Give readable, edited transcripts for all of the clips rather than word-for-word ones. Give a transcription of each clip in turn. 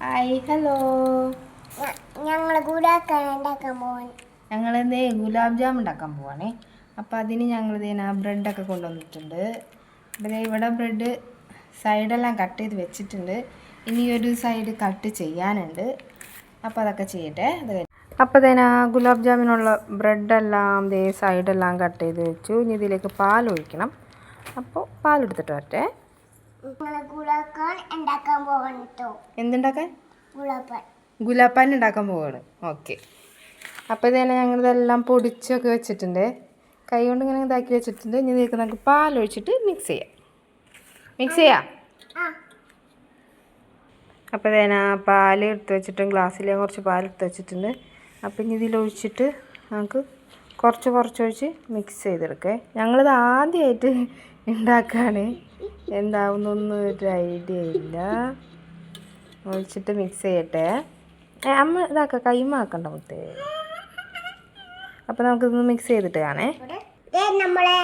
Hi hello. ഞങ്ങളിന്ന് gulab jam ഉണ്ടാക്കാൻ പോവാണേ. അപ്പോൾ അതിന് ഞങ്ങൾ ബ്രെഡൊക്കെ കൊണ്ടുവന്നിട്ടുണ്ട്. പിന്നെ ഇവിടെ ബ്രെഡ് സൈഡെല്ലാം കട്ട് ചെയ്ത് വെച്ചിട്ടുണ്ട്. ഇനി ഒരു സൈഡ് കട്ട് ചെയ്യാനുണ്ട്. അപ്പോൾ അതൊക്കെ ചെയ്യട്ടെ. അപ്പോൾ ഗുലാബ് ജാമിനുള്ള ബ്രെഡെല്ലാം സൈഡെല്ലാം കട്ട് ചെയ്ത് വെച്ചു. ഇനി ഇതിലേക്ക് പാൽ ഒഴിക്കണം. അപ്പോൾ പാലെടുത്തിട്ട് വരട്ടെ. എന്തുണ്ടാക്കാൻ? ഗുലാബ് ഉണ്ടാക്കാൻ പോവാണ്. ഓക്കെ. അപ്പോൾ ഞങ്ങളിതെല്ലാം പൊടിച്ചൊക്കെ വെച്ചിട്ടുണ്ട്. കൈ കൊണ്ട് ഇങ്ങനെ ഇതാക്കി വെച്ചിട്ടുണ്ട്. ഇനി ഇതിലേക്ക് നമുക്ക് പാലൊഴിച്ചിട്ട് മിക്സ് ചെയ്യാം. അപ്പോൾ പാൽ എടുത്ത് വെച്ചിട്ട് ഗ്ലാസ്സിൽ കുറച്ച് പാലെടുത്ത് വെച്ചിട്ടുണ്ട്. അപ്പം ഇനി ഇതിലൊഴിച്ചിട്ട് നമുക്ക് കുറച്ച് ഒഴിച്ച് മിക്സ് ചെയ്തെടുക്കേ. ഞങ്ങളിത് ആദ്യമായിട്ട് ഉണ്ടാക്കുകയാണ്. എന്താവുന്നൊന്നും ഒരു ഐഡിയ ഇല്ല. ഒഴിച്ചിട്ട് മിക്സ് ചെയ്യട്ടെ. അമ്മ ഇതാക്കാം, കൈമാക്കണ്ട മുത്തേ. അപ്പം നമുക്കിതൊന്ന് മിക്സ് ചെയ്തിട്ട് കാണേ. നമ്മളെ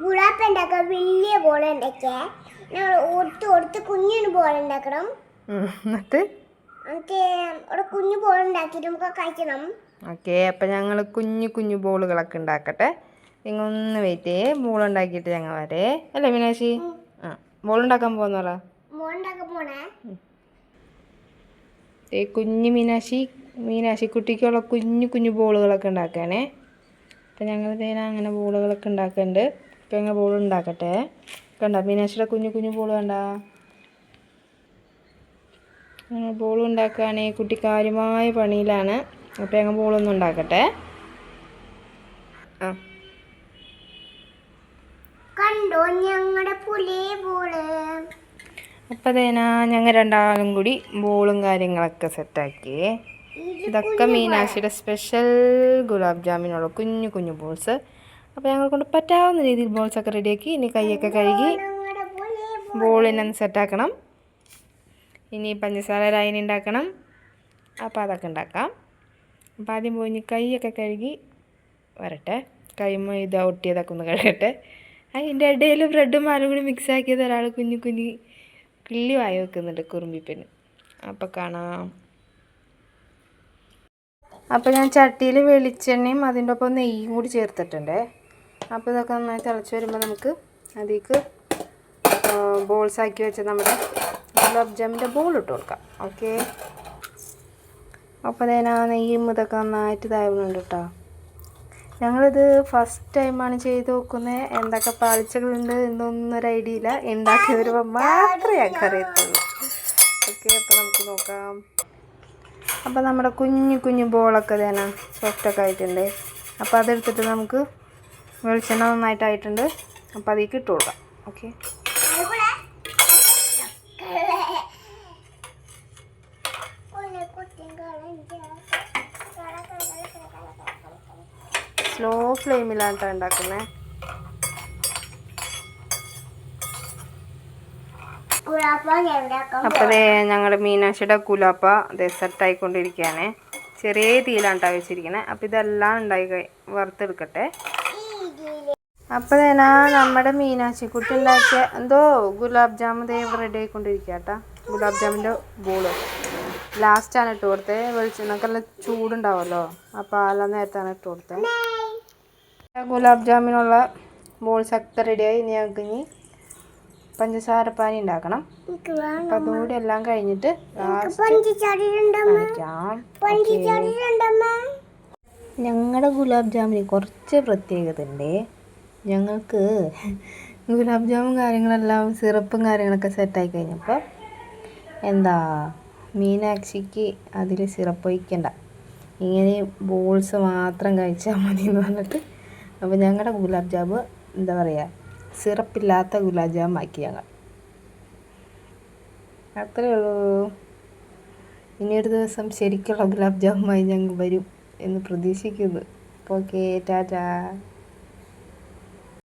ഗുലാബ് ഉണ്ടാക്കാൻ വലിയ ബോൾ ഉണ്ടാക്കിയ കുഞ്ഞിന് ബോൾ ഉണ്ടാക്കണം. എന്നിട്ട് കുഞ്ഞു ബോൾ ഉണ്ടാക്കിയിട്ട് നമുക്ക് കഴിക്കണം. ഓക്കെ. അപ്പം ഞങ്ങൾ കുഞ്ഞു ബോളുകളൊക്കെ ഉണ്ടാക്കട്ടെ. നിങ്ങൾ ഒന്ന് വെയിറ്റ് ചെയ്യേ. ബോൾ ഉണ്ടാക്കിയിട്ട് ഞങ്ങൾ വരേ. അല്ലേ മീനാക്ഷി? ബോൾ ഉണ്ടാക്കാൻ പോകുന്നോളാ. കുഞ്ഞു മീനാക്ഷി കുട്ടിക്കുള്ള കുഞ്ഞു ബോളുകളൊക്കെ ഉണ്ടാക്കാനേ. അപ്പം ഞങ്ങൾ അങ്ങനെ ബോളുകളൊക്കെ ഉണ്ടാക്കുന്നുണ്ട്. ഇപ്പം ഞങ്ങൾ ബോൾ ഉണ്ടാക്കട്ടെ. കണ്ട മീനാക്ഷിയുടെ കുഞ്ഞു ബോൾ കണ്ട. ബോൾ ഉണ്ടാക്കുകയാണേ. കുട്ടി കാര്യമായ പണിയിലാണ്. അപ്പം ഞങ്ങൾ ബോളൊന്നും ഉണ്ടാക്കട്ടെ. കണ്ടോ ഞങ്ങളുടെ പുലിയ ബോള്. അപ്പം ഞങ്ങൾ രണ്ടാളും കൂടി ബോളും കാര്യങ്ങളൊക്കെ സെറ്റാക്കി. ഇതൊക്കെ മീനാക്ഷിയുടെ സ്പെഷ്യൽ ഗുലാബ് ജാമിനുള്ള കുഞ്ഞു ബോൾസ്. അപ്പോൾ ഞങ്ങൾ കൊണ്ട് പറ്റാവുന്ന രീതിയിൽ ബോൾസൊക്കെ റെഡിയാക്കി. ഇനി കൈയൊക്കെ കഴുകി ബോളിനെ സെറ്റാക്കണം. ഇനി പഞ്ചസാര ലൈൻ ഉണ്ടാക്കണം. അപ്പോൾ അതൊക്കെ ഉണ്ടാക്കാം. അപ്പോൾ ആദ്യം പോയി കൈയൊക്കെ കഴുകി വരട്ടെ. കൈമ ഇത് ഒട്ടിയതൊക്കെ ഒന്ന് കഴുകട്ടെ. അതിൻ്റെ ഇടയിൽ ബ്രെഡും പാലും കൂടി മിക്സ് ആക്കിയത് ഒരാൾ കുഞ്ഞു കിള്ളി വായി വെക്കുന്നുണ്ട്, കുറുമ്പിപ്പന്. അപ്പോൾ കാണാം. അപ്പോൾ ഞാൻ ചട്ടിയിൽ വെളിച്ചെണ്ണയും അതിൻ്റെ ഒപ്പം നെയ്യും കൂടി ചേർത്തിട്ടുണ്ട്. അപ്പോൾ ഇതൊക്കെ നന്നായി തിളച്ച് വരുമ്പോൾ നമുക്ക് അതിലേക്ക് ബോൾസാക്കി വെച്ച നമ്മുടെ ഗുലാബ് ജാമിൻ്റെ ബോൾ ഇട്ട് കൊടുക്കാം. ഓക്കെ. അപ്പോൾ നെയ്യും ഇതൊക്കെ നന്നായിട്ട് ഇതാവുന്നുണ്ട് കേട്ടോ. ഞങ്ങളിത് ഫസ്റ്റ് ടൈമാണ് ചെയ്ത് നോക്കുന്നത്. എന്തൊക്കെ പാളിച്ചകളുണ്ട് എന്നൊന്നും ഒരു ഐഡിയ ഇല്ല. ഉണ്ടാക്കി വരുമ്പോൾ മാത്രമേ ഞങ്ങൾക്ക് അറിയത്തുള്ളൂ. ഓക്കെ. അപ്പോൾ നമുക്ക് നോക്കാം. അപ്പോൾ നമ്മുടെ കുഞ്ഞു ബോളൊക്കെ സോഫ്റ്റൊക്കെ ആയിട്ടുണ്ട്. അപ്പോൾ അതെടുത്തിട്ട് നമുക്ക് വെളിച്ചെണ്ണ നന്നായിട്ടായിട്ടുണ്ട്. അപ്പോൾ അതിലേക്ക് ഇട്ട് കൊടുക്കാം. ഓക്കെ. സ്ലോ ഫ്ലെയിമിലാണ് ഉണ്ടാക്കുന്നത്. അപ്പോൾ ഞങ്ങളുടെ മീനാക്ഷിയുടെ കുലാപ്പ സെറ്റായിക്കൊണ്ടിരിക്കുകയാണ്. ചെറിയ തീയിലാണ് വെച്ചിരിക്കുന്നത്. അപ്പോൾ ഇതെല്ലാം വറുത്തെടുക്കട്ടെ. അപ്പോൾ നമ്മുടെ മീനാക്ഷിക്കുട്ടി ഉണ്ടാക്കിയ ഗുലാബ് ജാമുൻ റെഡി ആയിക്കൊണ്ടിരിക്കുക കേട്ടോ. ഗുലാബ് ജാമിൻ്റെ ബോള് ലാസ്റ്റാണ് ഇട്ട് കൊടുത്തത്. വെളിച്ചെണ്ണക്കെല്ലാം ചൂടുണ്ടാവുമല്ലോ. അപ്പോൾ അതെല്ലാം നേരത്താണ് ഇട്ട് കൊടുത്തത്. ഗുലാബ് ജാമിനുള്ള ബോൾസൊക്കെ റെഡിയായി. ഇനി ഞങ്ങൾക്ക് പഞ്ചസാര പാനി ഉണ്ടാക്കണം. അപ്പം അതുകൂടി എല്ലാം കഴിഞ്ഞിട്ട് ഞങ്ങളുടെ ഗുലാബ് ജാമിന് കുറച്ച് പ്രത്യേകത ഉണ്ട്. ഞങ്ങൾക്ക് ഗുലാബ് ജാമുൻ കാര്യങ്ങളെല്ലാം സിറപ്പും കാര്യങ്ങളൊക്കെ സെറ്റായി കഴിഞ്ഞപ്പോൾ മീനാക്ഷിക്ക് അതിൽ സിറപ്പ് ഒഴിക്കണ്ട, ഇങ്ങനെ ബോൾസ് മാത്രം കഴിച്ചാൽ മതി എന്ന് പറഞ്ഞിട്ട് അപ്പോൾ ഞങ്ങളുടെ ഗുലാബ് ജാമ് സിറപ്പില്ലാത്ത ഗുലാബ് ജാം ആക്കി ഞങ്ങൾ. അത്രയേ ഉള്ളൂ. ഇനിയൊരു ദിവസം ശരിക്കുള്ള ഗുലാബ് ജാമുമായി ഞങ്ങൾ വരും എന്ന് പ്രതീക്ഷിക്കുന്നു. ഓക്കെ, ടാറ്റാ.